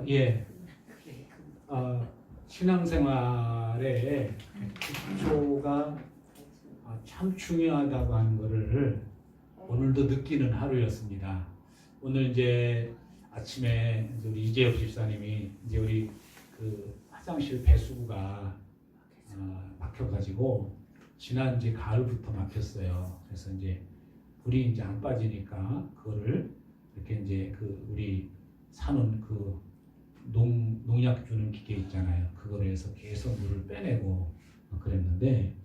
예. 신앙생활의 기초가 참 중요하다고 하는 것을 오늘도 느끼는 하루였습니다. 오늘 이제 아침에 우리 이재혁 집사님이 이제 우리 그 화장실 배수구가 막혀가지고 지난 이제 가을부터 막혔어요. 그래서 이제 불이 이제 안 빠지니까 그거를 이렇게 이제 그 우리 사는 그 농약 주는 기계 있잖아요. 그거를 해서 계속 물을 빼내고 그랬는데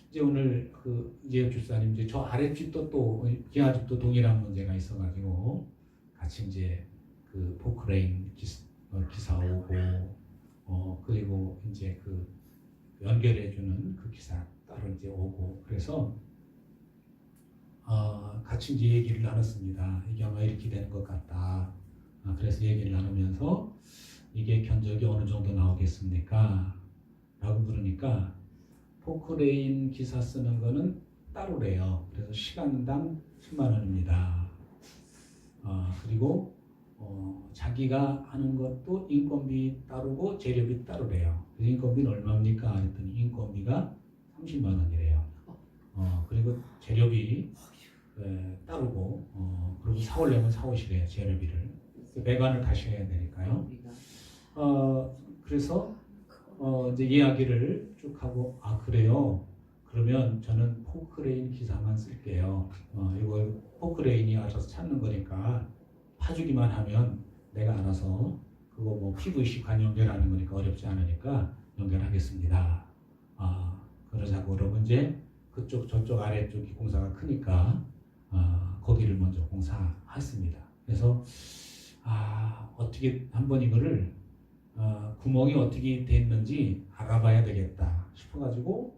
이제 오늘 그 이재혁 집사님 이제 저 아랫집도 또 기아집도 동일한 문제가 있어가지고 같이 이제 그 포크레인 기사 오고 그리고 이제 그 연결해주는 그 기사 따로 이제 오고 그래서 같이 이제 얘기를 나눴습니다. 이게 아마 이렇게 되는 것 같다. 그래서 얘기를 나누면서 이게 견적이 어느 정도 나오겠습니까? 라고 물으니까 포크레인 기사 쓰는 거는 따로래요. 그래서 시간당 10만 원입니다. 그리고 자기가 하는 것도 인건비 따르고 재료비 따로래요. 인건비는 얼마입니까? 그랬더니 인건비가 30만 원이래요. 그리고 재료비 따르고 그리고 사오려면 사오시래요. 재료비를. 매관을 다시 해야 되니까요. 그래서 이제 이야기를 쭉 하고 그래요. 그러면 저는 포크레인 기사만 쓸게요. 이거 포크레인이 알아서 찾는 거니까 파주기만 하면 내가 알아서 그거 뭐 PVC 관 연결하는 거니까 어렵지 않으니까 연결하겠습니다. 그러자고 그러면 이제 그쪽 저쪽 아래쪽이 공사가 크니까 거기를 먼저 공사했습니다. 그래서 어떻게 한번 이거를 구멍이 어떻게 됐는지 알아봐야 되겠다 싶어가지고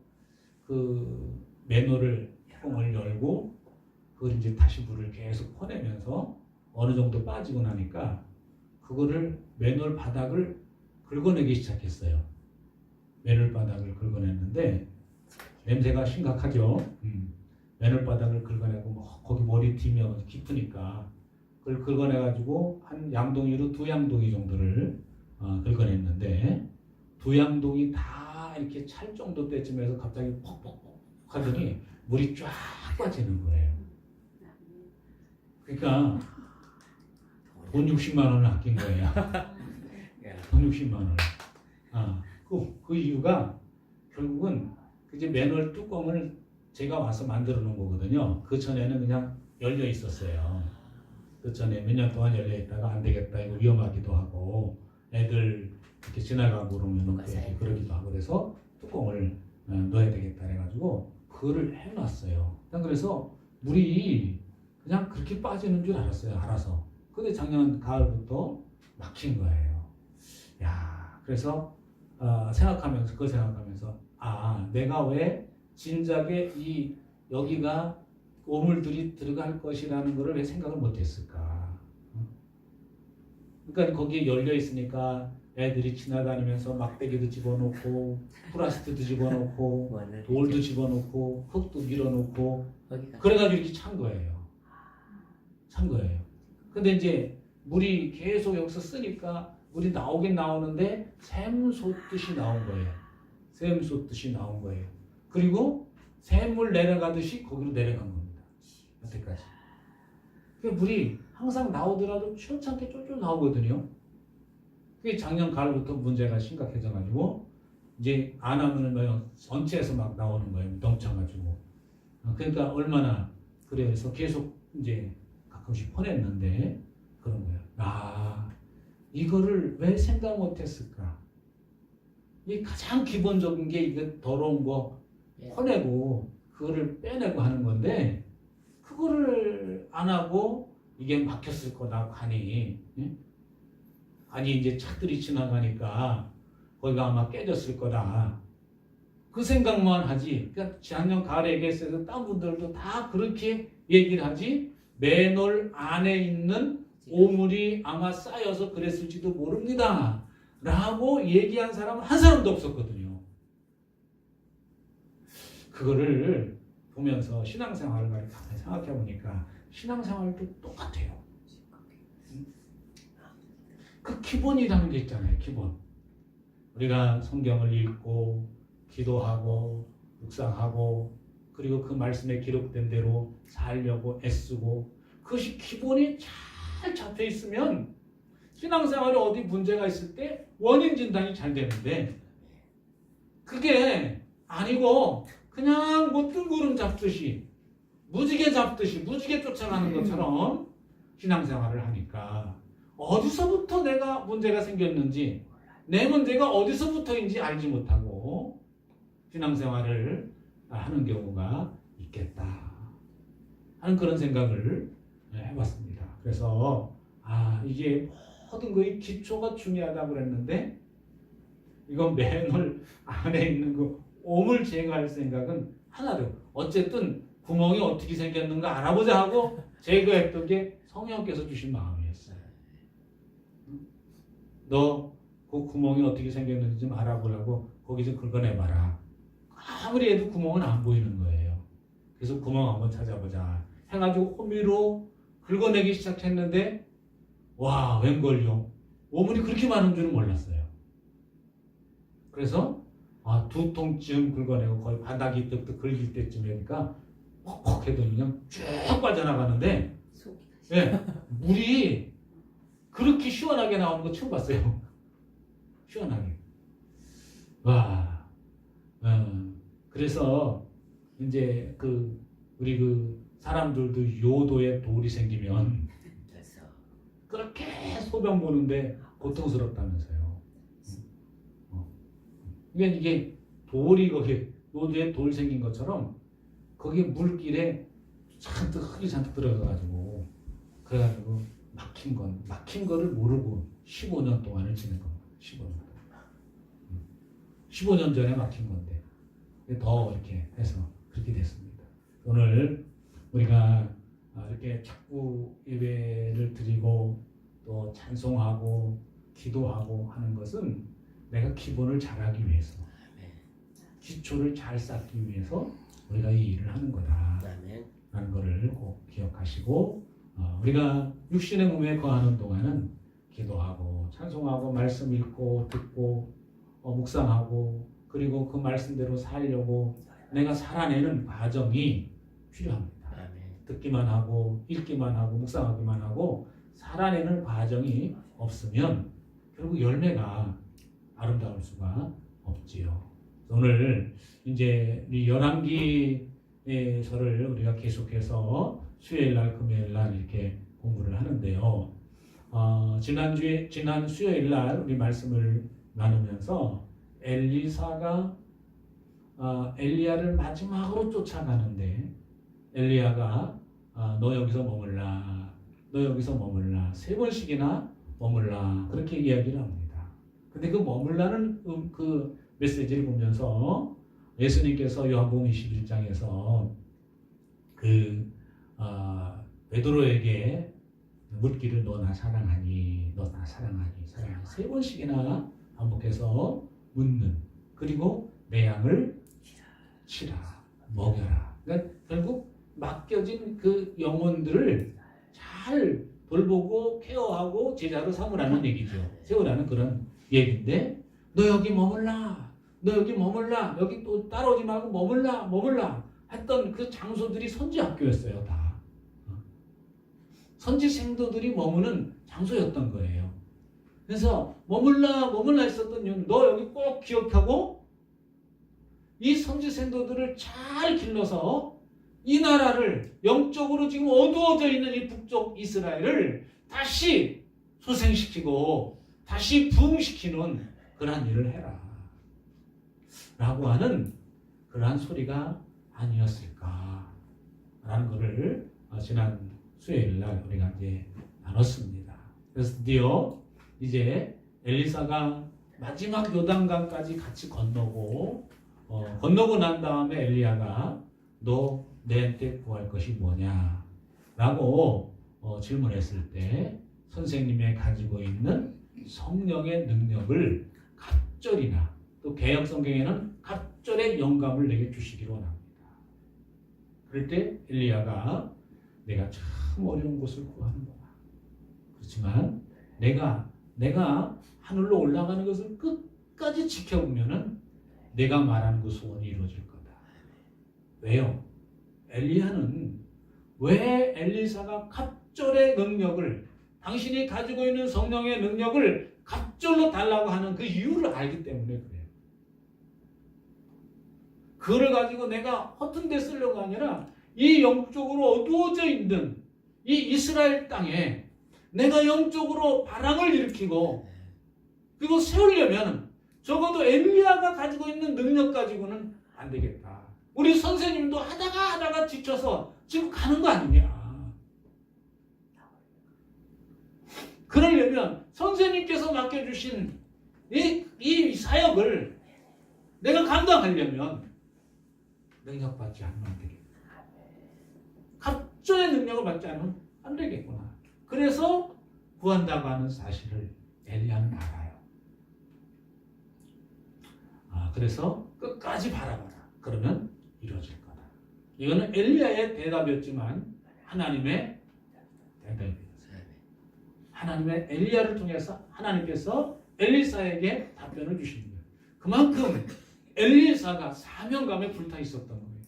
그 맨홀을 뚜껑을 열고 그걸 이제 다시 물을 계속 퍼내면서 어느 정도 빠지고 나니까 그거를 맨홀 바닥을 긁어내기 시작했어요. 맨홀 바닥을 긁어냈는데 냄새가 심각하죠. 맨홀 바닥을 긁어내고 거기 머리 튀면 깊으니까 그걸 긁어내가지고 한 양동이로 2양동이 정도를 긁어냈는데 2양동이 다 이렇게 찰 정도 때쯤에서 갑자기 퍽퍽퍽 하더니 물이 쫙 빠지는 거예요. 그러니까 돈 60만 원을 아낀 거예요. 돈 60만 원. 그 이유가 결국은 이제 맨홀 뚜껑을 제가 와서 만들어 놓은 거거든요. 그 전에는 그냥 열려 있었어요. 그 전에 몇 년 동안 열려 있다가 안 되겠다 이거 위험하기도 하고 애들 이렇게 지나가고 그러면 그러기도 하고 그래서 뚜껑을 넣어야 되겠다 해가지고 그거를 해놨어요. 그래서 물이 그냥 그렇게 빠지는 줄 알았어요. 알아서. 근데 작년 가을부터 막힌 거예요. 그래서 생각하면서 그걸 생각하면서 내가 왜 진작에 여기가 오물들이 들어갈 것이라는 것을 왜 생각을 못했을까? 그러니까 거기에 열려 있으니까 애들이 지나다니면서 막대기도 집어넣고 플라스틱도 집어넣고 돌도 집어넣고 흙도 밀어넣고 그래가지고 이렇게 찬 거예요. 근데 이제 물이 계속 여기서 쓰니까 물이 나오긴 나오는데 샘솟듯이 나온 거예요. 그리고 샘물 내려가듯이 거기로 내려간 겁니다. 여태까지. 그러니까 물이 항상 나오더라도 시원찮게 쫄쫄 나오거든요. 그게 작년 가을부터 문제가 심각해져가지고 이제 안 하면 전체에서 막 나오는 거예요. 넘쳐가지고. 그러니까 얼마나 그래서 계속 이제 가끔씩 퍼냈는데 그런 거예요. 이거를 왜 생각 못했을까? 이 가장 기본적인 게 이거 더러운 거 퍼내고 그거를 빼내고 하는 건데 그거를 안 하고 이게 막혔을 거다 하니 이제 차들이 지나가니까 거기가 아마 깨졌을 거다 그 생각만 하지. 그러니까 작년 가을에 얘기했어요. 딴 분들도 다 그렇게 얘기를 하지 맨홀 안에 있는 오물이 아마 쌓여서 그랬을지도 모릅니다 라고 얘기한 사람은 한 사람도 없었거든요. 그거를 보면서 신앙생활을 가만히 생각해 보니까 신앙생활도 똑같아요. 그 기본이라는 게 있잖아요. 기본. 우리가 성경을 읽고 기도하고 묵상하고 그리고 그 말씀에 기록된 대로 살려고 애쓰고 그것이 기본이 잘 잡혀 있으면 신앙생활에 어디 문제가 있을 때 원인 진단이 잘 되는데 그게 아니고 그냥 뭐 뜬구름 잡듯이 무지개 잡듯이 무지개 쫓아가는 것처럼 신앙생활을 하니까 어디서부터 내가 문제가 생겼는지 내 문제가 어디서부터인지 알지 못하고 신앙생활을 하는 경우가 있겠다 하는 그런 생각을 해봤습니다. 그래서 이게 모든 거의 기초가 중요하다고 그랬는데 이건 매널 안에 있는 그 옴을 제거할 생각은 하나도 어쨌든 구멍이 어떻게 생겼는가 알아보자 하고 제거했던 게 성령께서 주신 마음이었어요. 너 그 구멍이 어떻게 생겼는지 좀 알아보라고 거기 좀 긁어내봐라. 아무리 해도 구멍은 안 보이는 거예요. 그래서 구멍 한번 찾아보자 해가지고 호미로 긁어내기 시작했는데 와 웬걸요. 오물이 그렇게 많은 줄은 몰랐어요. 그래서 2통쯤 긁어내고 거의 바닥이 뜨뜻 긁일 때쯤이니까 퍽퍽 해도 그냥 쭉 빠져나가는데 물이 그렇게 시원하게 나오는 거 처음 봤어요. 시원하게. 그래서 이제 우리 사람들도 요도에 돌이 생기면 그렇게 소변 보는데 고통스럽다면서요. 이게 돌이 거기 요도에 돌 생긴 것처럼 거기 물길에 흙이 잔뜩 들어가가지고 그래가지고 막힌 거를 모르고 15년 동안을 지낸 겁니다. 15년 전에 막힌 건데 더 이렇게 해서 그렇게 됐습니다. 오늘 우리가 이렇게 자꾸 예배를 드리고 또 찬송하고 기도하고 하는 것은 내가 기본을 잘하기 위해서 기초를 잘 쌓기 위해서 우리가 이 일을 하는 거다 라는 것을 꼭 기억하시고 우리가 육신의 몸에 거하는 동안은 기도하고 찬송하고 말씀 읽고 듣고 묵상하고 그리고 그 말씀대로 살려고 내가 살아내는 과정이 필요합니다. 듣기만 하고 읽기만 하고 묵상하기만 하고 살아내는 과정이 없으면 결국 열매가 아름다울 수가 없지요. 오늘 이제 열왕기서를 우리가 계속해서 수요일날 금요일날 이렇게 공부를 하는데요. 지난 수요일날 우리 말씀을 나누면서 엘리사가 엘리야를 마지막으로 쫓아가는데 엘리야가 너 여기서 머물라 너 여기서 머물라 3번씩이나 머물라 그렇게 이야기를 합니다. 근데 그 머물라는 그 메시지를 보면서 예수님께서 요한복음 21장에서 베드로에게 묻기를 너 나 사랑하니 너 나 사랑하니 3번씩이나 반복해서 묻는 그리고 내 양을 치라 먹여라. 그러니까 결국 맡겨진 그 영혼들을 잘 돌보고 케어하고 제자로 삼으라는 얘기죠. 세우라는 그런 얘기인데 너 여기 머물라 너 여기 머물라 여기 또 따라오지 말고 머물라 했던 그 장소들이 선지학교였어요. 다 선지 생도들이 머무는 장소였던 거예요. 그래서 머물라 했었던 이유는 너 여기 꼭 기억하고 이 선지 생도들을 잘 길러서 이 나라를 영적으로 지금 어두워져 있는 이 북쪽 이스라엘을 다시 소생시키고 다시 부흥시키는 그러한 일을 해라 라고 하는 그러한 소리가 아니었을까 라는 것을 지난 수요일날 우리가 이제 나눴습니다. 그래서 드디어 이제 엘리사가 마지막 요단강까지 같이 건너고 난 다음에 엘리야가 너 내한테 구할 것이 뭐냐 라고 질문했을 때 선생님이 가지고 있는 성령의 능력을 갑절이나 또 개역 성경에는 갑절의 영감을 내게 주시기로 합니다. 그럴 때 엘리야가 내가 참 어려운 곳을 구하는구나. 그렇지만 내가 내가 하늘로 올라가는 것을 끝까지 지켜보면은 내가 말하는 그 소원이 이루어질 거다. 왜요? 엘리야는 왜 엘리사가 갑절의 능력을, 당신이 가지고 있는 성령의 능력을 갑절로 달라고 하는 그 이유를 알기 때문에 그래요. 그걸 가지고 내가 허튼 데 쓰려고 아니라 이 영적으로 어두워져 있는 이 이스라엘 땅에 내가 영적으로 바람을 일으키고 그리고 세우려면 적어도 엘리야가 가지고 있는 능력 가지고는 안 되겠다. 우리 선생님도 하다가 지쳐서 지금 가는 거 아니냐. 그러려면 선생님께서 맡겨주신 이 사역을 내가 감당하려면 능력받지 않으면 안 되겠다. 갑절의 능력을 받지 않으면 안 되겠구나. 그래서 구한다고 하는 사실을 엘리야는 알아요. 그래서 끝까지 바라봐라. 그러면 이루어질 거다. 이거는 엘리야의 대답이었지만 하나님의 대답이었어요. 하나님의 엘리야를 통해서 하나님께서 엘리사에게 답변을 주신 거예요. 그만큼 엘리사가 사명감에 불타 있었던 거예요.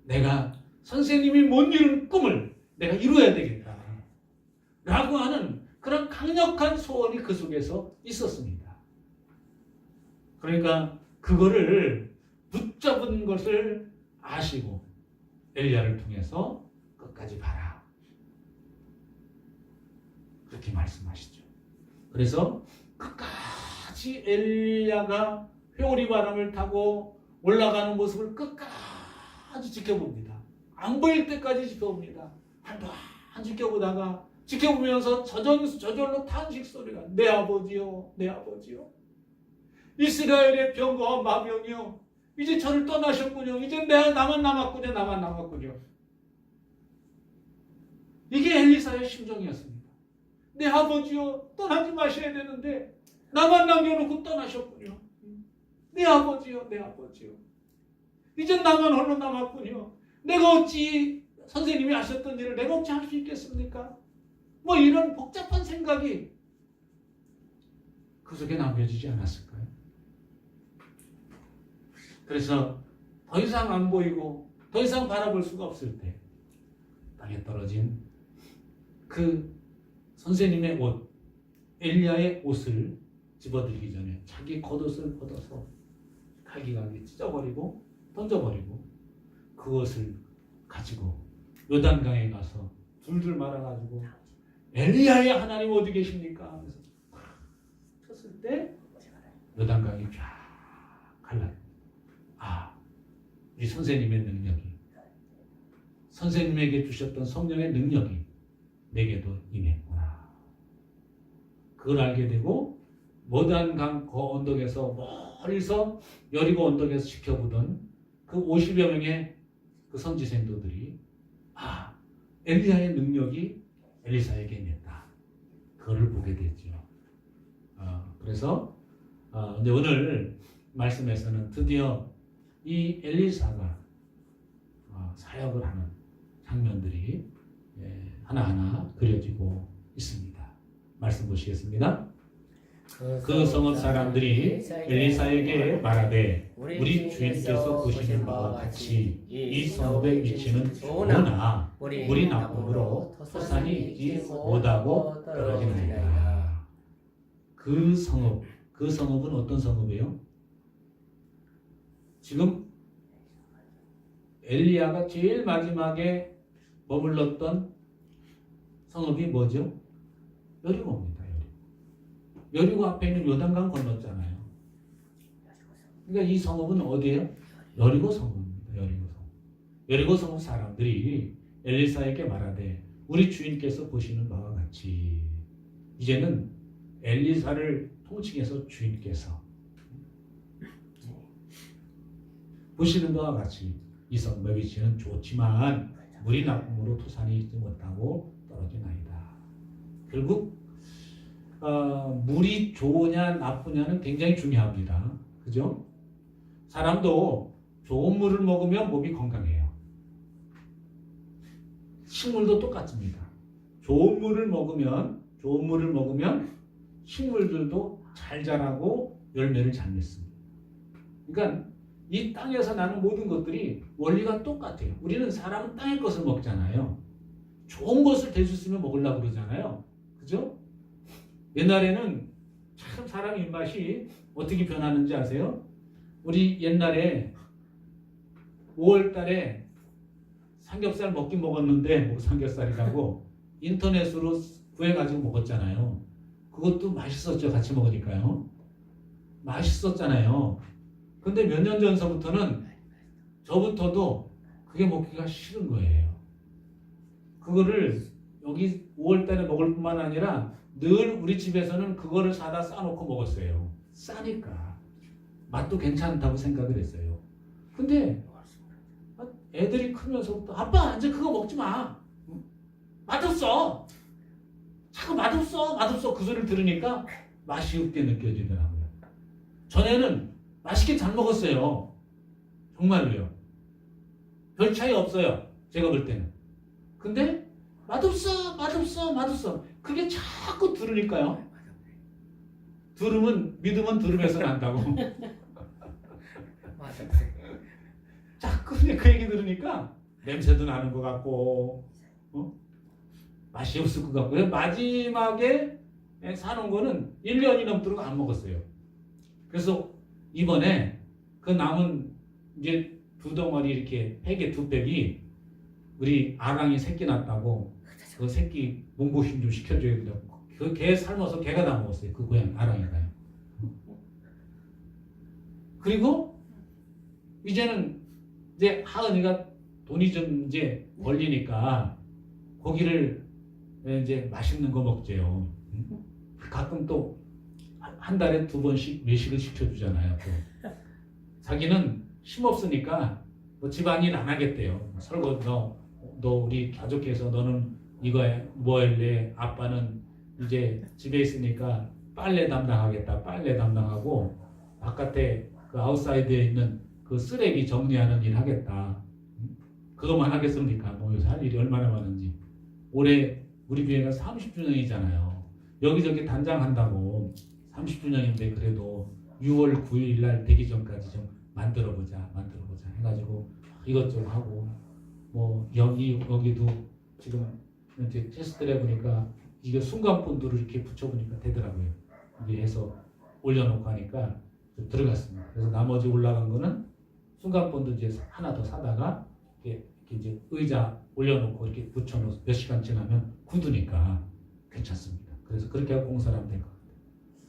내가 선생님이 못 이룬 꿈을 내가 이루어야 되겠다. 라고 하는 그런 강력한 소원이 그 속에서 있었습니다. 그러니까 그거를 붙잡은 것을 아시고 엘리야를 통해서 끝까지 봐라. 그렇게 말씀하시죠. 그래서 끝까지 엘리야가 회오리 바람을 타고 올라가는 모습을 끝까지 지켜봅니다. 안 보일 때까지 지켜봅니다. 한동안 지켜보면서 저절로 탄식 소리가 내 아버지요, 내 아버지요. 이스라엘의 병거와 마병이요. 이제 저를 떠나셨군요. 이제 나만 남았군요. 이게 엘리사의 심정이었습니다. 내 아버지요, 떠나지 마셔야 되는데 나만 남겨놓고 떠나셨군요. 내 아버지요. 이제 나만 홀로 남았군요. 내가 어찌 선생님이 하셨던 일을 내가 어찌 할 수 있겠습니까? 뭐 이런 복잡한 생각이 그 속에 남겨지지 않았을까요? 그래서 더 이상 안 보이고 더 이상 바라볼 수가 없을 때 땅에 떨어진 그 선생님의 옷, 엘리야의 옷을 집어들기 전에 자기 겉옷을 걷어서 칼기강에 찢어버리고 던져버리고 그것을 가지고 요단강에 가서 둘둘 말아가지고 엘리야의 하나님 어디 계십니까? 하면서 쳤을 때 요단강이 쫙 갈라요. 이 선생님의 능력이, 선생님에게 주셨던 성령의 능력이 내게도 임했구나. 그걸 알게 되고 모단강 그 언덕에서 멀리서 여리고 언덕에서 지켜보던 그 50여 명의 그 선지생도들이 엘리야의 능력이 엘리사에게 임했다. 그거를 보게 됐죠. 그래서 이제 오늘 말씀에서는 드디어 이 엘리사가 사역을 하는 장면들이 하나하나 그려지고 있습니다. 말씀 보시겠습니다. 그 성읍 사람들이 엘리사에게 말하되 우리 주인께서 보시는 바와 같이 이 성읍의 위치는 좋으나 우리 나쁨으로 토산이 있지 못하고 떨어지나이다. 그 성읍은 어떤 성읍이에요? 지금 엘리야가 제일 마지막에 머물렀던 성읍이 뭐죠? 여리고입니다. 여리고 앞에 있는 요단강 건넜잖아요. 그러니까 이 성읍은 어디예요? 여리고 성읍입니다. 여리고 성읍 사람들이 엘리사에게 말하되 우리 주인께서 보시는 바와 같이, 이제는 엘리사를 통칭해서 주인께서 보시는 바와 같이 이 성읍의 위치는 좋지만 물이 나쁨으로 토산이 있지 못하고 떨어지나이다. 결국 물이 좋으냐 나쁘냐는 굉장히 중요합니다. 그죠? 사람도 좋은 물을 먹으면 몸이 건강해요. 식물도 똑같습니다. 좋은 물을 먹으면 식물들도 잘 자라고 열매를 잘 맺습니다. 그러니까 이 땅에서 나는 모든 것들이 원리가 똑같아요. 우리는 사람은 땅의 것을 먹잖아요. 좋은 것을 될 수 있으면 먹으려고 그러잖아요. 그죠? 옛날에는 참 사람 입맛이 어떻게 변하는지 아세요? 우리 옛날에 5월 달에 삼겹살 먹긴 먹었는데 뭐 삼겹살이라고 인터넷으로 구해가지고 먹었잖아요. 그것도 맛있었죠. 같이 먹으니까요. 맛있었잖아요. 근데 몇 년 전서부터는 저부터도 그게 먹기가 싫은 거예요. 그거를 여기 5월 달에 먹을 뿐만 아니라 늘 우리 집에서는 그거를 사다 싸놓고 먹었어요. 싸니까. 맛도 괜찮다고 생각을 했어요. 근데 애들이 크면서부터 아빠 이제 그거 먹지 마. 맛없어. 자꾸 맛없어. 그 소리를 들으니까 맛이 없게 느껴지더라고요. 전에는 맛있게 잘 먹었어요. 정말로요. 별 차이 없어요. 제가 볼 때는. 근데 맛없어. 그게 자꾸 들으니까요. 믿음은 들으면서 난다고. 자꾸 그 얘기 들으니까 냄새도 나는 것 같고, 맛이 없을 것 같고. 그래서 마지막에 사놓은 거는 1년이 넘도록 안 먹었어요. 그래서 이번에 그 남은 이제 2덩어리 이렇게 팩에 2팩이 우리 아랑이 새끼 낳았다고 그 새끼 몸보신 좀 시켜줘야 된다고. 그 개 삶아서 개가 다 먹었어요. 그 고양 아랑이가요. 그리고 이제는 이제 하은이가 돈이 좀 이제 벌리니까 고기를 이제 맛있는 거 먹재요. 가끔 또 한 달에 2번씩 외식을 시켜주잖아요. 또. 자기는 힘없으니까 뭐 집안일 안 하겠대요. 설거지 너 우리 가족해서 너는 이거 뭐 할래? 아빠는 이제 집에 있으니까 빨래 담당하겠다. 빨래 담당하고 바깥에 그 아웃사이드에 있는 그 쓰레기 정리하는 일 하겠다. 그것만 하겠습니까? 뭐 요새 할 일이 얼마나 많은지. 올해 우리 교회가 30주년이잖아요. 여기저기 단장한다고 30주년인데 그래도 6월 9일 날 되기 전까지 좀 만들어보자 해가지고 이것저것 하고 뭐 여기도 지금 이제 테스트를 해보니까 이게 순간본드를 이렇게 붙여보니까 되더라고요. 이게 해서 올려놓고 하니까 좀 들어갔습니다. 그래서 나머지 올라간 거는 순간본드 이제 하나 더 사다가 이렇게 이제 의자 올려놓고 이렇게 붙여놓고 몇 시간 지나면 굳으니까 괜찮습니다. 그래서 그렇게 하고 공사를 하면 될 것 같아요.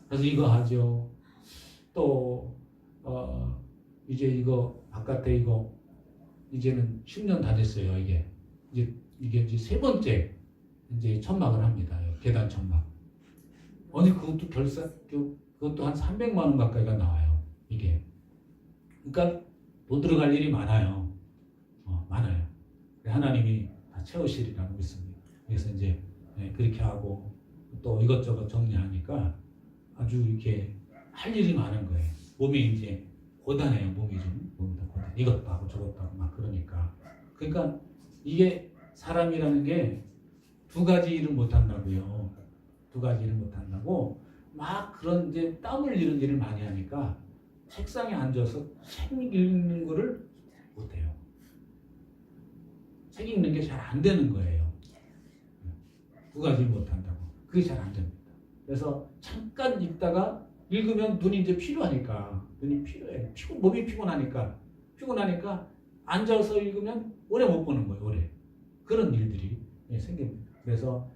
그래서 이거 하죠. 또 이제 이거 바깥에 이거 이제는 10년 다 됐어요. 이게 이제 3번째 이제 천막을 합니다. 계단 천막. 아니 그것도 그것도 한 300만 원 가까이가 나와요. 이게. 그러니까 돈 들어갈 일이 많아요. 많아요. 하나님이 다 채우시리라고 믿습니다. 그래서 이제 그렇게 하고 또 이것저것 정리하니까 아주 이렇게 할 일이 많은 거예요. 몸이 이제 고단해요. 몸이 더 고단. 이것도 하고 저것도 하고 막 그러니까. 그러니까 이게 사람이라는 게 2가지 일을 못 한다고요. 2가지 일을 못 한다고 막 그런 이제 땀 흘리는 일을 많이 하니까 책상에 앉아서 책 읽는 거를 못 해요. 책 읽는 게 잘 안 되는 거예요. 2가지 못 한다고. 그게 잘 안 됩니다. 그래서 잠깐 읽다가 읽으면 눈이 이제 필요하니까 눈이 필요해. 몸이 피곤하니까 앉아서 읽으면 오래 못 보는 거예요. 오래. 그런 일들이 생깁니다. 그래서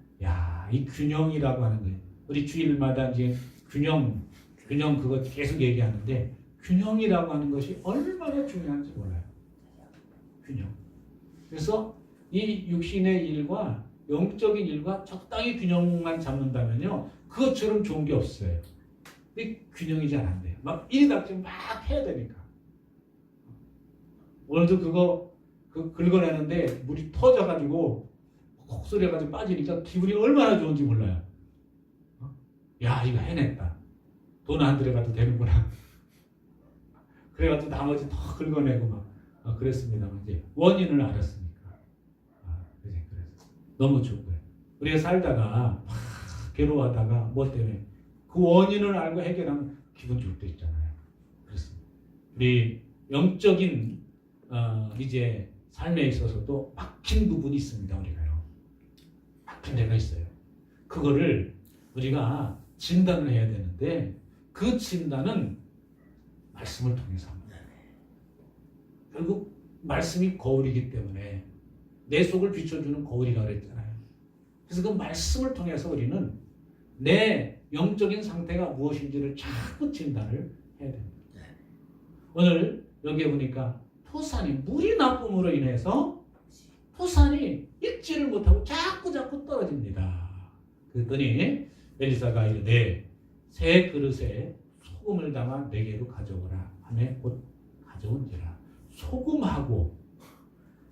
이 균형이라고 하는 거예요. 우리 주일마다 이제 균형 그거 계속 얘기하는데 균형이라고 하는 것이 얼마나 중요한지 몰라요. 균형. 그래서 이 육신의 일과 영적인 일과 적당히 균형만 잡는다면요. 그것처럼 좋은 게 없어요. 근데 균형이 잘 안 돼요. 막 일이 닥치면 막 해야 되니까. 오늘도 그거 긁어내는데 물이 터져가지고 콕소리가지고 빠지니까 기분이 얼마나 좋은지 몰라요. 야 이거 해냈다. 돈 안 들어가도 되는구나. 그래가지고 나머지 더 긁어내고 막 그랬습니다만 이제 원인을 알았으니까. 그래서 너무 좋고요. 우리가 살다가 막 괴로워하다가 뭐 때문에 그 그 원인을 알고 해결하면 기분 좋을 때 있잖아요. 그렇습니다. 우리 영적인 이제 삶에 있어서도 막힌 부분이 있습니다. 우리가요. 막힌 데가 있어요. 그거를 우리가 진단을 해야 되는데 그 진단은 말씀을 통해서 합니다. 결국 말씀이 거울이기 때문에 내 속을 비춰주는 거울이라고 그랬잖아요. 그래서 그 말씀을 통해서 우리는 내 영적인 상태가 무엇인지를 자꾸 진단을 해야 됩니다. 오늘 여기에 보니까 토산이 물이 나쁨으로 인해서 토산이 읽지를 못하고 자꾸 떨어집니다. 그랬더니 엘리사가 이르되 새 그릇에 소금을 담아 내게로 가져오라 하며 곧 가져온지라. 소금하고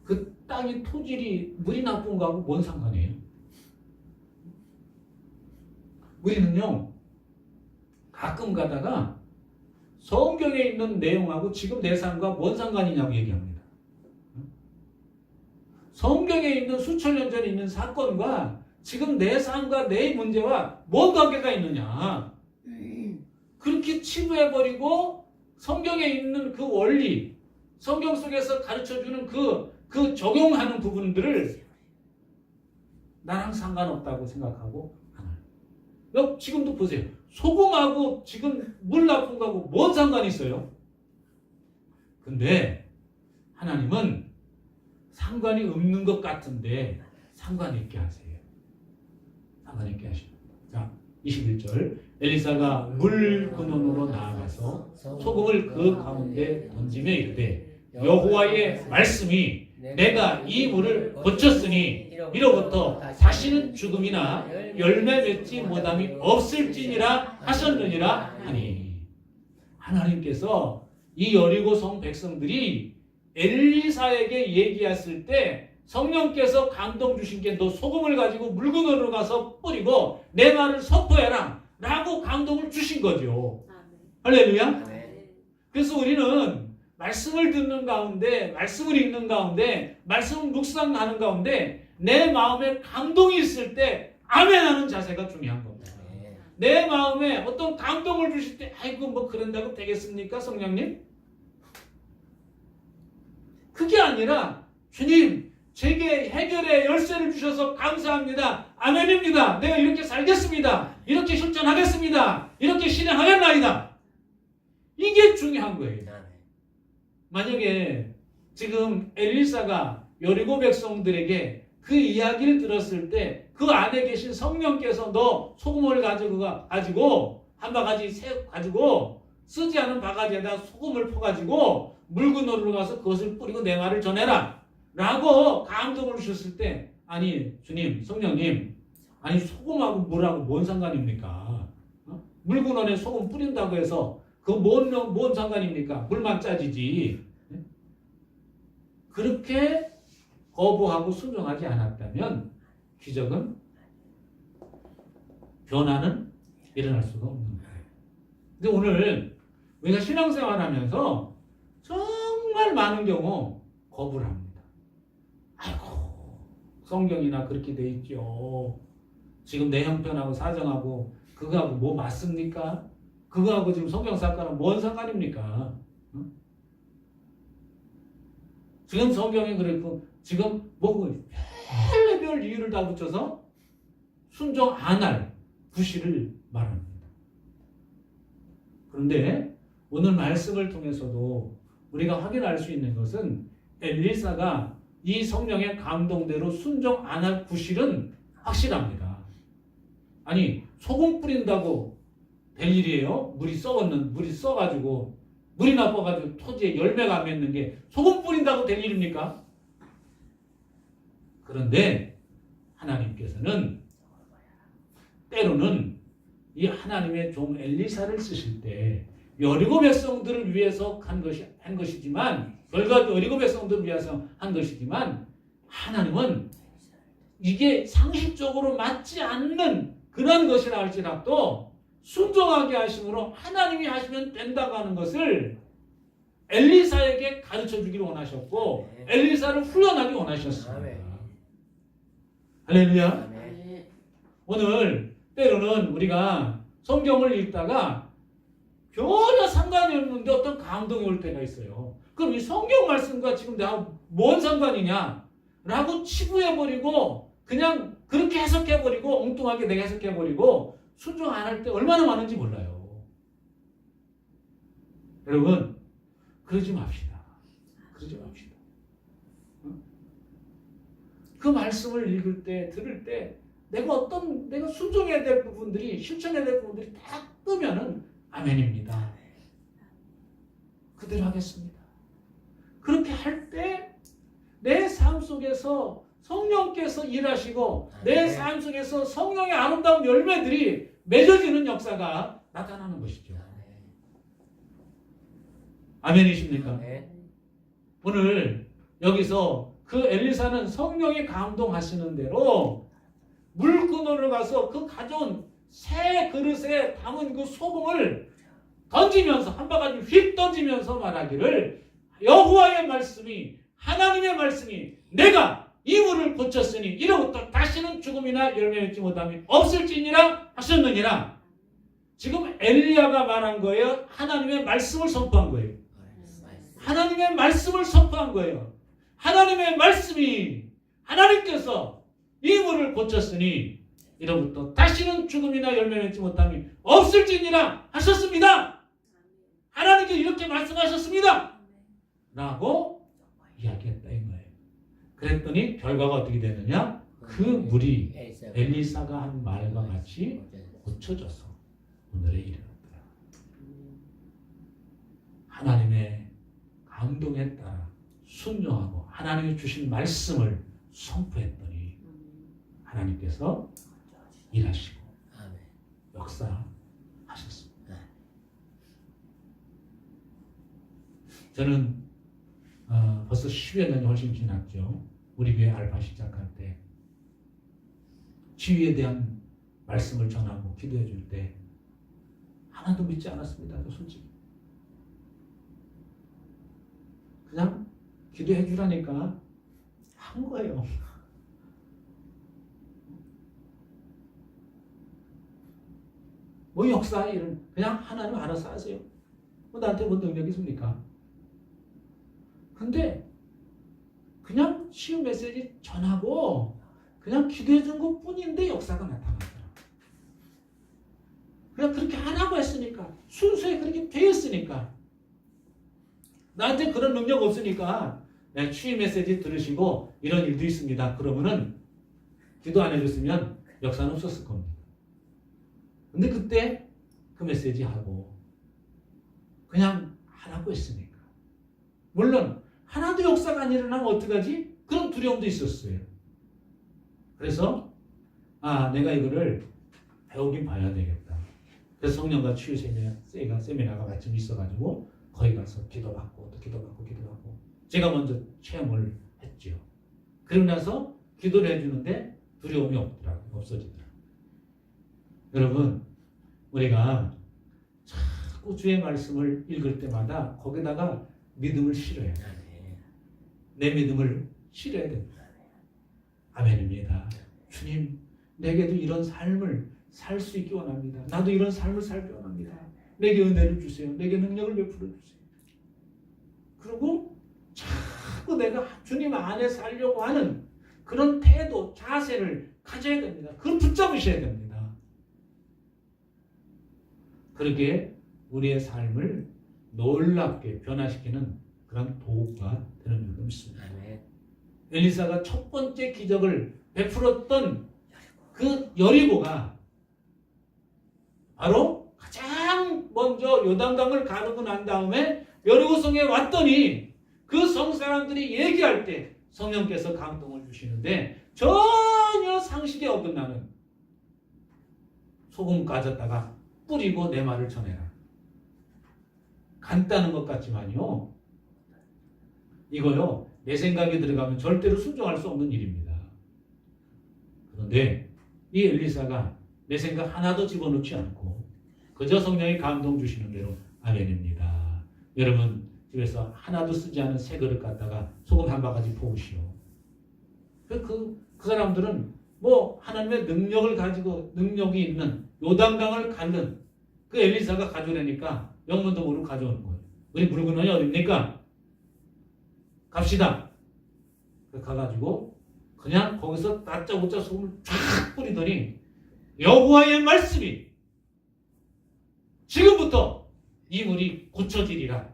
그 땅이 토질이 물이 나쁜 거하고 뭔 상관이에요? 우리는요 가끔 가다가 성경에 있는 내용하고 지금 내 삶과 뭔 상관이냐고 얘기합니다. 성경에 있는 수천 년 전에 있는 사건과 지금 내 삶과 내 문제와 뭔 관계가 있느냐. 그렇게 치부해버리고 성경에 있는 그 원리, 성경 속에서 가르쳐주는 그 적용하는 부분들을 나랑 상관없다고 생각하고 하나요. 지금도 보세요. 소금하고 지금 물 나쁜 거하고 뭔 상관이 있어요? 근데 하나님은 상관이 없는 것 같은데 상관이 있게 하세요. 상관이 있게 하십니다. 자, 21절 엘리사가 물 근원으로 나아가서 소금을 그 가운데 던지며 이르되 여호와의 말씀이 내가 이 물을 고쳤으니 이로부터 다시는 죽음이나 열매 맺지 못함이 없을지니라 하셨느니라 하니. 하나님께서 이 여리고성 백성들이 엘리사에게 얘기했을 때 성령께서 감동 주신 게 너 소금을 가지고 물건으로 가서 뿌리고 내 말을 선포해라 라고 감동을 주신 거죠. 할렐루야. 그래서 우리는 말씀을 듣는 가운데, 말씀을 읽는 가운데, 말씀을 묵상하는 가운데 내 마음에 감동이 있을 때 아멘하는 자세가 중요한 겁니다. 내 마음에 어떤 감동을 주실 때 아이고 뭐 그런다고 되겠습니까 성령님? 그게 아니라 주님 제게 해결의 열쇠를 주셔서 감사합니다. 아멘입니다. 내가 이렇게 살겠습니다. 이렇게 실천하겠습니다. 이렇게 실행하겠나이다. 이게 중요한 거예요. 만약에 지금 엘리사가 여리고 백성들에게 그 이야기를 들었을 때 그 안에 계신 성령께서 너 소금을 가지고 한 바가지 가지고 쓰지 않은 바가지에다 소금을 퍼가지고 물건으로 가서 그것을 뿌리고 내 말을 전해라 라고 감동을 주셨을 때 아니 주님 성령님 아니 소금하고 물하고 뭔 상관입니까? 물건원에 소금 뿌린다고 해서 그 뭔 상관입니까? 물만 짜지지. 그렇게 거부하고 순종하지 않았다면 기적은 변화는 일어날 수가 없는 거예요. 근데 오늘 우리가 신앙생활하면서 정말 많은 경우 거부를 합니다. 아이고 성경이나 그렇게 돼 있죠. 지금 내 형편하고 사정하고 그거하고 뭐 맞습니까? 그거하고 지금 성경 사건은 뭔 상관입니까? 응? 지금 성경에 그랬고 지금 뭐 별의별 이유를 다 붙여서 순종 안 할 구실을 말합니다. 그런데 오늘 말씀을 통해서도 우리가 확인할 수 있는 것은 엘리사가 이 성령의 감동대로 순종 안 할 구실은 확실합니다. 아니 소금 뿌린다고 될 일이에요? 물이 써가지고 물이 나빠가지고 토지에 열매가 안 맺는 게 소금 뿌린다고 될 일입니까? 그런데 하나님께서는 때로는 이 하나님의 종 엘리사를 쓰실 때 여리고 백성들을 위해서 한 것이지만 결과 여리고 백성들을 위해서 한 것이지만 하나님은 이게 상식적으로 맞지 않는 그런 것이라 할지라도 순종하게 하심으로 하나님이 하시면 된다고 하는 것을 엘리사에게 가르쳐 주기를 원하셨고 엘리사를 훈련하기 원하셨습니다. 할렐루야. 오늘 때로는 우리가 성경을 읽다가 전혀 상관이 없는데 어떤 감동이 올 때가 있어요. 그럼 이 성경 말씀과 지금 내가 뭔 상관이냐? 라고 치부해버리고 그냥 그렇게 해석해버리고 엉뚱하게 내가 해석해버리고 순종 안 할 때 얼마나 많은지 몰라요. 여러분 그러지 맙시다. 그러지 맙시다. 그 말씀을 읽을 때 들을 때 내가 순종해야 될 부분들이 실천해야 될 부분들이 다 뜨면은 아멘입니다. 그대로 하겠습니다. 그렇게 할 때 내 삶 속에서 성령께서 일하시고 내 삶 속에서 성령의 아름다운 열매들이 맺어지는 역사가 나타나는 것이죠. 아멘이십니까? 오늘 여기서 그 엘리사는 성령이 감동하시는 대로 물그늘을 가서 그 가져온 새 그릇에 담은 그 소금을 던지면서 한 바가지 휙 던지면서 말하기를 여호와의 말씀이 하나님의 말씀이 내가 이 물을 고쳤으니 이로부터 다시는 죽음이나 열매 맺지 못함이 없을지니라 하셨느니라. 지금 엘리야가 말한 거예요? 하나님의 말씀을 선포한 거예요? 하나님의 말씀을 선포한 거예요. 하나님의 말씀이 하나님께서 이 물을 고쳤으니 이로부터 다시는 죽음이나 열매 맺지 못함이 없을지니라 하셨습니다. 하나님께서 이렇게 말씀하셨습니다. 라고 이야기했다 이 거예요. 그랬더니 결과가 어떻게 되느냐? 그 물이 엘리사가 한 말과 같이 고쳐져서 오늘에 이르렀더라. 하나님의 감동에 따라 순종하고 하나님이 주신 말씀을 선포했더니 하나님께서 일하시고 역사하셨습니다. 저는 벌써 10여 년이 훨씬 지났죠. 우리 교회 알파 시작할 때 치유에 대한 말씀을 전하고 기도해 줄 때 하나도 믿지 않았습니다. 솔직히 그냥 기도해 주라니까 한 거예요. 뭐 역사 이런 그냥 하나님 알아서 하세요. 뭐 나한테 뭐 능력이 있습니까? 근데 그냥 치유 메시지 전하고 그냥 기도해 준 것 뿐인데 역사가 나타났더라. 그냥 그렇게 하라고 했으니까 순수히 그렇게 되었으니까 나한테 그런 능력 없으니까 치유 메시지 들으시고 이런 일도 있습니다. 그러면은 기도 안 해줬으면 역사는 없었을 겁니다. 근데 그때 그 메시지 하고 그냥 하라고 했으니까 물론 하나도 역사가 안 일어나면 어떡하지? 그런 두려움도 있었어요. 그래서 내가 이거를 배우긴 봐야 되겠다. 그래서 성령과 치유 세미나가 마침 있어가지고 거기 가서 기도받고 또 기도받고 제가 먼저 체험을 했죠. 그러고 나서 기도를 해주는데 두려움이 없어지더라고요. 여러분 우리가 자꾸 주의 말씀을 읽을 때마다 거기다가 믿음을 실어야 돼요. 내 믿음을 실어야 됩니다. 아멘입니다. 주님 내게도 이런 삶을 살 수 있기 원합니다. 나도 이런 삶을 살기 원합니다. 내게 은혜를 주세요. 내게 능력을 베풀어 주세요. 그리고 자꾸 내가 주님 안에 살려고 하는 그런 태도, 자세를 가져야 됩니다. 그걸 붙잡으셔야 됩니다. 그렇게 우리의 삶을 놀랍게 변화시키는 그런 도구가 되는 줄로 믿습니다. 엘리사가 첫 번째 기적을 베풀었던 그 여리고가 바로 가장 먼저 요단강을 가르고 난 다음에 여리고성에 왔더니 그 성 사람들이 얘기할 때 성령께서 감동을 주시는데 전혀 상식에 어긋나는 소금 까졌다가 뿌리고 내 말을 전해라. 간단한 것 같지만요. 이거요. 내 생각이 들어가면 절대로 순종할 수 없는 일입니다. 그런데 이 엘리사가 내 생각 하나도 집어넣지 않고 그저 성령이 감동 주시는 대로 아멘입니다. 여러분 집에서 하나도 쓰지 않은 새 그릇 갖다가 소금 한 바가지 부으시오. 그 사람들은 뭐 하나님의 능력을 가지고 능력이 있는 요단강을 가는 그 엘리사가 가져오려니까 영문도 모르고 가져오는 거예요. 우리 물건이 어딥니까? 갑시다. 가가지고 그냥 거기서 다짜고짜 소금을 쫙 뿌리더니 여호와의 말씀이 지금부터 이 물이 고쳐지리라.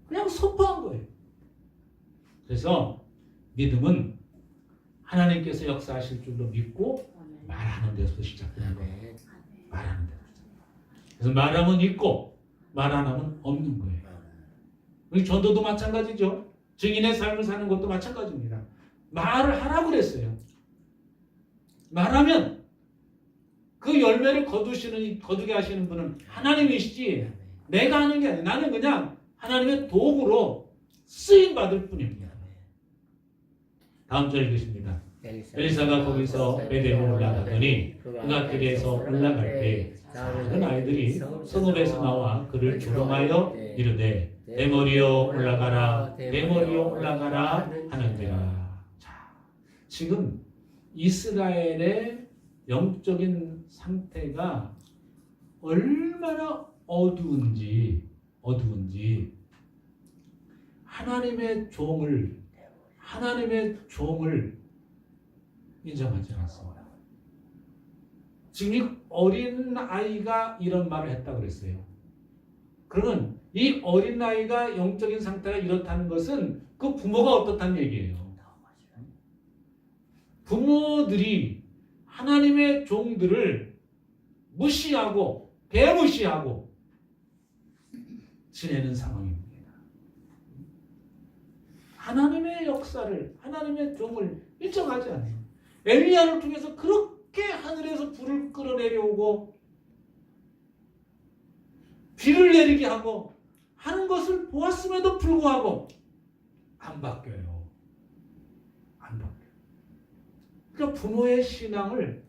그냥 선포한 거예요. 그래서 믿음은 하나님께서 역사하실 줄로 믿고 말하는 데서 시작되는 거예요. 말하는 데서. 그래서 말하면 있고 말 안 하면 없는 거예요. 우리 전도도 마찬가지죠. 증인의 삶을 사는 것도 마찬가지입니다. 말을 하라고 그랬어요. 말하면 그 열매를 거두게 하시는 분은 하나님이시지 내가 하는 게 아니에요. 나는 그냥 하나님의 도구로 쓰임 받을 뿐입니다. 다음 절 읽겠습니다. 엘리사가 거기서 베델로 올라가더니 그가 길에서 올라갈 때 작은 아이들이 성읍에서 나와 그를 조롱하여 이르되 대머리여 올라가라 대머리여 올라가라 하는지라. 자, 지금 이스라엘의 영적인 상태가 얼마나 어두운지 하나님의 종을 인정하지 않았습니다. 지금 이 어린 아이가 이런 말을 했다고 그랬어요. 그러면 이 어린 아이가 영적인 상태가 이렇다는 것은 그 부모가 어떻다는 얘기예요. 부모들이 하나님의 종들을 무시하고 배무시하고 지내는 상황입니다. 하나님의 역사를, 하나님의 종을 인정하지 않아요. 엘리야를 통해서 그렇게 하늘에서 불을 끌어내려오고 비를 내리게 하고 하는 것을 보았음에도 불구하고 안 바뀌어요. 안 바뀌어요. 그러니까 부모의 신앙을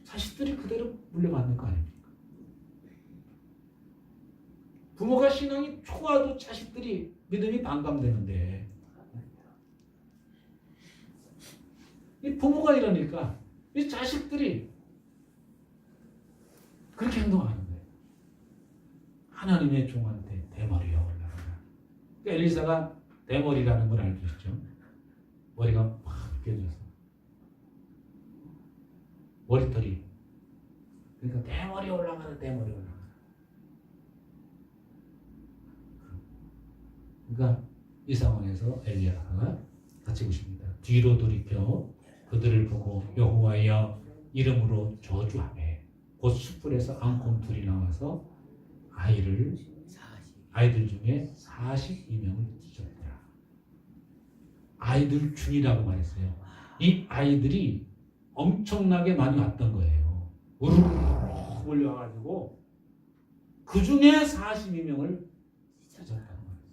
자식들이 그대로 물려받는 거 아닙니까? 부모가 신앙이 좋아도 자식들이 믿음이 반감되는데 이 부모가 이러니까 이 자식들이 그렇게 행동하는 거예요. 하나님의 종한테 대머리가 올라가라. 그러니까 엘리사가 대머리라는 걸 알고 있죠. 머리가 팍 깨져서 머리털이 그러니까 대머리 올라가라 대머리 올라가라. 그러니까 이 상황에서 엘리야가 같이 보십니다. 뒤로 돌이켜 그들을 보고 여호와여 이름으로 저주하매 곧 숯불에서 앙콤 둘이 나와서 아이들 중에 42명을 찢었더라. 아이들 중이라고 말했어요. 이 아이들이 엄청나게 많이 왔던 거예요. 우르르 몰려와가지고 그 중에 42명을 찢었다고 말했어요.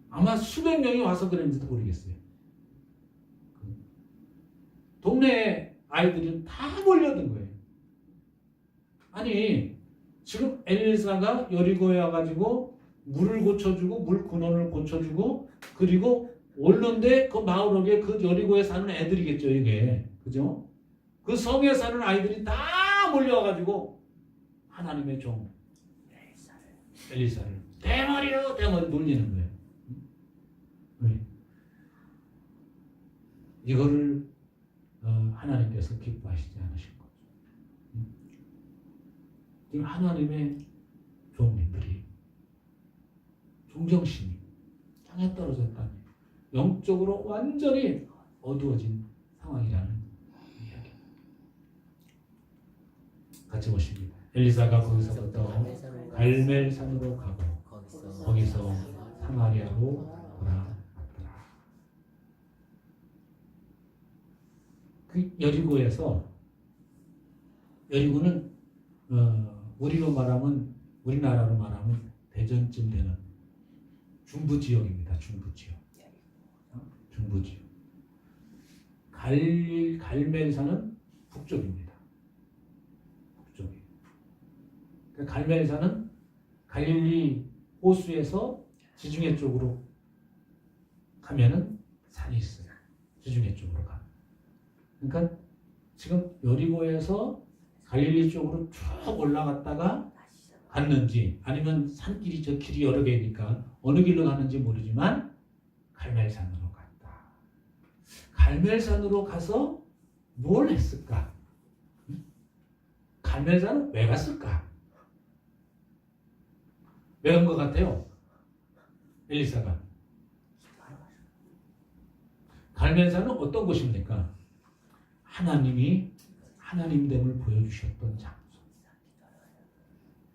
아마 수백 명이 와서 그랬는지도 모르겠어요. 동네 아이들은 다 몰려든 거예요. 아니 지금 엘리사가 여리고에 와가지고 물을 고쳐주고 물 근원을 고쳐주고 그리고 오는데 그 마을옥에 그 여리고에 사는 애들이겠죠 이게 그죠? 그 성에 사는 아이들이 다 몰려와가지고 하나님의 종 엘리사를 대머리로 대머리 놀리는 거예요. 이거를 하나님께서 기뻐하시지 않으신 거죠. 지금 하나님의 종들이 존경심이 땅에 떨어졌다니 영적으로 완전히 어두워진 상황이라는 이야기. 같이 보십니다. 엘리사가 거기서부터 갈멜산으로 가고 거기서 사마리아로 돌아왔더라. 그 여리고에서 여리고는 우리나라로 말하면 대전쯤 되는 중부 지역입니다. 중부 지역. 갈멜산은 북쪽입니다. 북쪽이. 그러니까 갈멜산은 갈릴리 호수에서 지중해 쪽으로 가면은 산이 있어요. 지중해 쪽으로 가. 그러니까 지금 여리고에서 갈릴리 쪽으로 쭉 올라갔다가 갔는지 아니면 산길이 저 길이 여러 개니까 어느 길로 가는지 모르지만 갈멜산으로 갔다. 갈멜산으로 가서 뭘 했을까? 갈멜산은 왜 갔을까? 왜 간 것 같아요? 엘리사가. 갈멜산은 어떤 곳입니까? 하나님이 하나님됨을 보여주셨던 장소.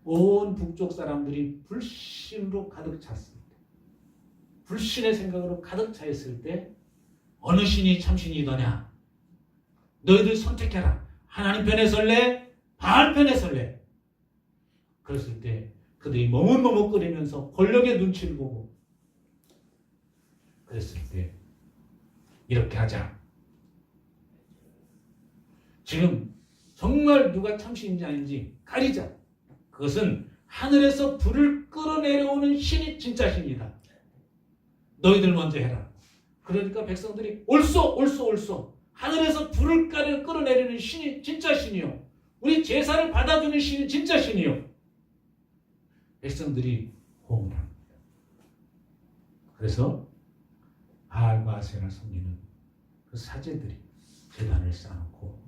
온 북쪽 사람들이 불신으로 가득 찼을 때, 불신의 생각으로 가득 차 있을 때 어느 신이 참신이더냐? 너희들 선택해라. 하나님 편에 설래? 바알 편에 설래? 그랬을 때 그들이 머뭇머뭇거리면서 권력의 눈치를 보고 그랬을 때 이렇게 하자. 지금 정말 누가 참신인지 아닌지 가리자. 그것은 하늘에서 불을 끌어내려오는 신이 진짜 신이다. 너희들 먼저 해라. 그러니까 백성들이 옳소 옳소 옳소. 하늘에서 불을 끌어내리는 신이 진짜 신이요. 우리 제사를 받아주는 신이 진짜 신이요. 백성들이 호응을 합니다. 그래서 바알과 아세라를 섬기는 그 사제들이 제단을 쌓아놓고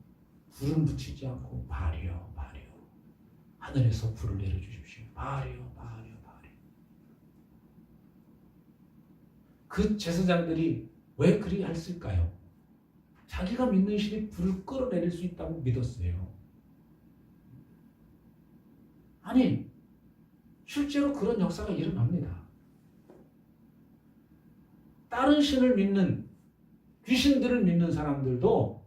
불은 붙이지 않고 바알이요 바알이요. 하늘에서 불을 내려주십시오. 바알이요 바알이요 바알이요. 그 제사장들이 왜 그리 했을까요? 자기가 믿는 신이 불을 끌어내릴 수 있다고 믿었어요. 아니 실제로 그런 역사가 일어납니다. 다른 신을 믿는 귀신들을 믿는 사람들도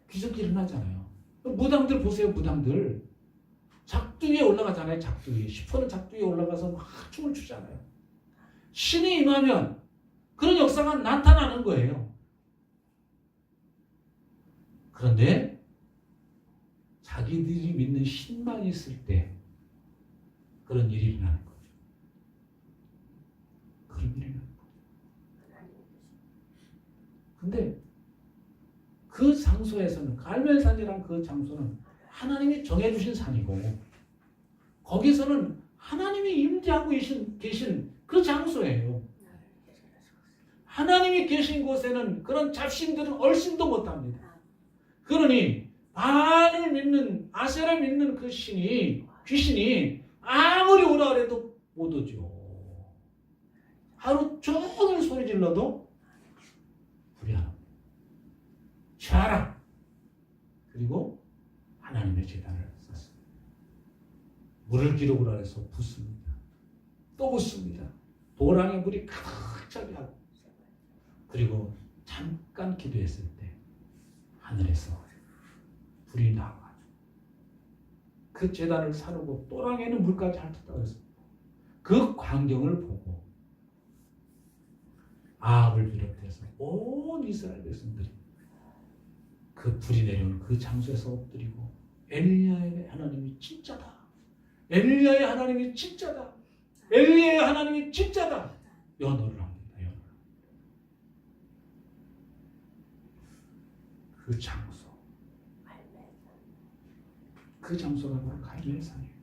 기적이 일어나잖아요. 무당들 보세요. 무당들 작두 위에 올라가잖아요. 작두 위에 10호는 작두 위에 올라가서 막 춤을 추잖아요. 신이 임하면 그런 역사가 나타나는 거예요. 그런데 자기들이 믿는 신만 있을 때 그런 일이 일어나는 거죠. 그런 일이 일어나는 거죠. 근데 그 장소에서는 갈멜산이란 그 장소는 하나님이 정해주신 산이고 거기서는 하나님이 임재하고 계신 그 장소예요. 하나님이 계신 곳에는 그런 잡신들은 얼씬도 못합니다. 그러니 바알을 믿는 아세라를 믿는 그 귀신이 아무리 오라 그래도 못 오죠. 하루 종일 소리 질러도 불이 안 옵니다. 자라. 그리고 하나님의 제단을 썼습니다. 물을 기록으로 해서 붓습니다. 또 붓습니다. 도랑에 물이 가득 차게 하고 그리고 잠깐 기도했을 때 하늘에서 불이 나와가지고 그 제단을 사르고 또랑에는 물까지 핥았다고 했습니다. 그 광경을 보고 아합을 비롯해서 온 이스라엘 백성들이 그 불이 내려오는 그 장소에서 엎드리고 엘리야의 하나님이 진짜다. 엘리야의 하나님이 진짜다. 엘리야의 하나님이 진짜다. 연호를 합니다. 그 장소. 그 장소가 바로 갈멜산이에요.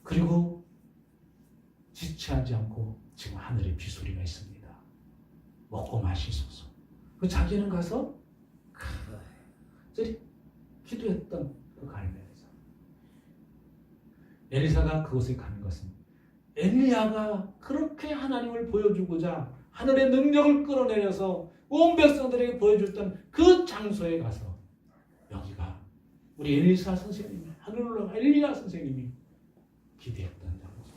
그리고 지체하지 않고 지금 하늘에 비소리가 있습니다. 먹고 마시소서. 그 자기는 가서 저리 기도했던 그 갈멜산. 엘리사가 그곳에 가는 것은 엘리야가 그렇게 하나님을 보여주고자 하늘의 능력을 끌어내려서 온 백성들에게 보여줬던 그 장소에 가서 여기가 우리 엘리사 선생님이 하늘로 올라가 엘리야 선생님이 기대했던 장소,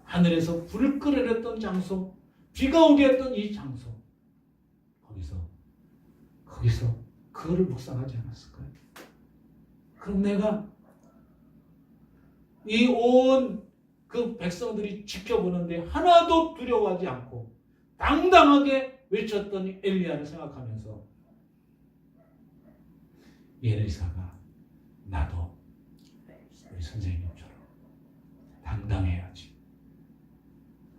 하늘에서 불을 끌어냈던 장소, 비가 오게 했던 이 장소, 거기서 그거를 묵상하지 않았을까요? 그럼 내가 이 온 그 백성들이 지켜보는데 하나도 두려워하지 않고 당당하게 외쳤던 엘리야를 생각하면서 엘리사가 나도 우리 선생님처럼 당당해야지,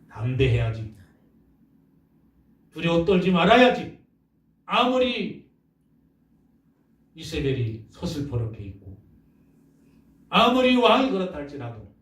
담대해야지, 두려워 떨지 말아야지. 아무리 이세벨이 서슬퍼렇게 있고 아무리 왕이 그렇다 할지라도